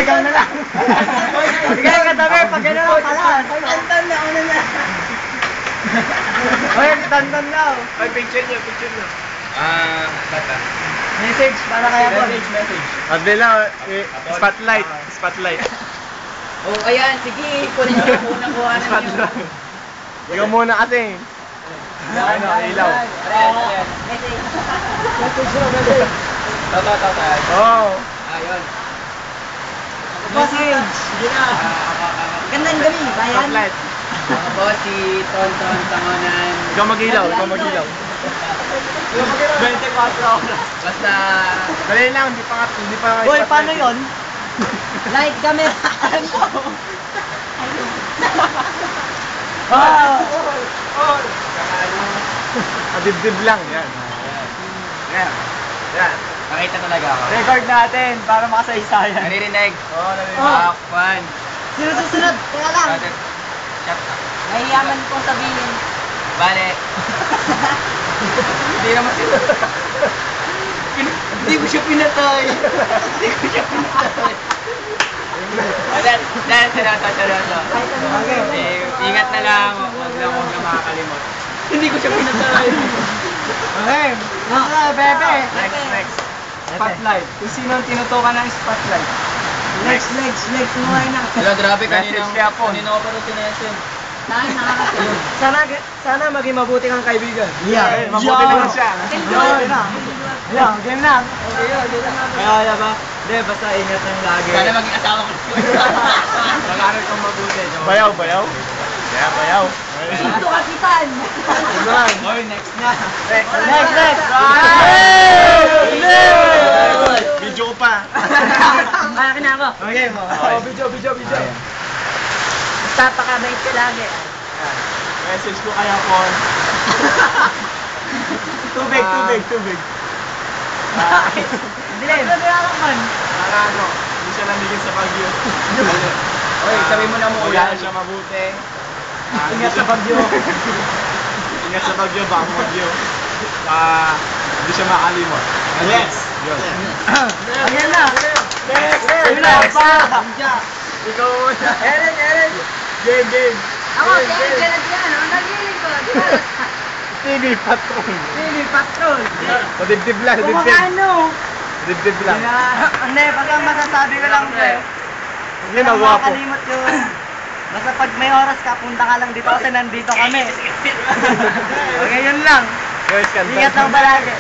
ikaw na lang. Ikaw yung katabi, pag gano'n lang pala. Tantan na, ano na. Oy, tantan na. Ay, picture niya. Bata. Message, para kaya po. Message. Abela, spotlight. Oh, ayan, sige, kunin niyo po na kuha na niyo. Ikaw muna kasi. Ano, ilaw. Message. Oo. Ayun. Message. Sige na. Gandang gabi, bayan. Spotlight. Ako po si Tonton Tangonan. Ikaw mag-ilaw. 24 oras. Basta... Dali lang, hindi pa nga Boy, paano yun? Light camera. Dibdib lang, yan. Yan. Pakita talaga ako. Record natin para makasaysayan. Naririnig. Oo, narinig. One. Sino susunod? Teka lang. Shut up. Nahiyaman kong sabihin. Bale. Hindi naman sila. Hindi ko siya pinatay. Dahil seryoso. Ingat na lang. Huwag na makakalimot. Hindi ko siya pinatay. Okay. Bebe. Next. Spotlight. Kung sino ang tinutukan ng spotlight. Legs mo ay na. Wala, grabe Message kaya po. Kanina ko pa rin sinesen. Sana maging mabuti kang kaibigan. Yeah, mabuti naman siya. Yeah, game na. Okay, game na. Kaya ba? Hindi, basta ingat lang lagi. Sana maging asawa ko. Mag-aaral kang mabuti. Bayaw. Yeah, bayaw. Ito kapitan. Oy, next na. Next. Video ko pa. Kaya na ako. Okay. Video. Papakabait ka lagi. Message ko kaya po. Tubig. Dilim. Para ano, hindi siya namigil sa Bagyo. Oy, sabi mo na mo Mag-aaral siya mabuti. Ingat sa Bagyo. Ingat sa Bagyo, baka Bagyo. Hindi siya makalimot. Yes. Yun. Ayan na. Next. Ikaw na. Eren. Game. Ako, kaya dyan. Ang nagiling ko. TV Patrol. Sili, patrol. Dibdib lang. Kumakaano? Dibdib lang. Hindi, basta masasabi ko lang sir. Yun ang wapo. Makalimot yun. Basta pag may oras ka, punta ka lang dito kasi nandito kami. Okay, yun lang. Guys, kanta. Ingat lang palagi.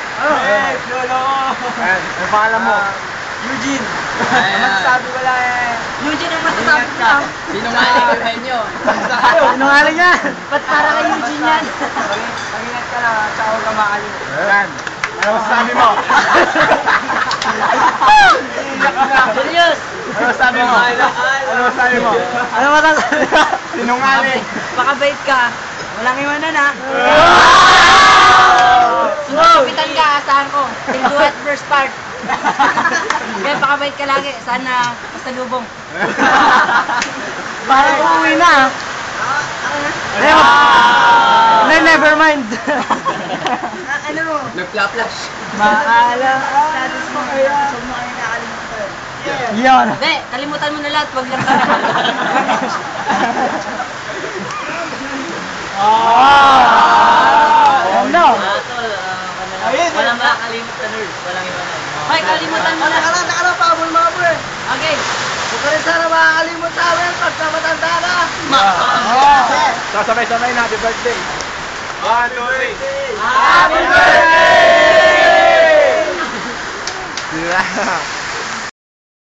Yes, lolo. Ayan, ang pangalan mo? Eugene. Ayan. Masasabi ko lang Eugene ang masasabi ko lang. Sino maligay nyo? Sinungaling yan. Ba't para kay Eugene yan? Pag-ingat ka lang, tsaka huwag ka makalimot. Ayan. Ano masasabi mo? Serious. Ano masasabi mo? Ano masasabi mo? Sinungaling. Pakabait ka. Walang iwanan ha. Sunod kapitan ka, asahan ko. Till at first part. Kaya pakabait ka lagi. Sana pasalubong. Parang uuwi na. Never mind. Ano? Nag-flash. Maalam status mo kaya. Huwag mo kayo nakalimutan. Yan. Hindi, kalimutan mo na lahat. Huwag lang kami. Ano? Walang makakalimot na nerd. Walang iba na. Hoy, kalimutan mo na. Nakalang, paabol mga bro. Okay. Huwag ka rin sana makakalimot sa amin pagka matanda na. Sasabay-sabay na, happy birthday. 1, 2, 3. Happy birthday! Yeah.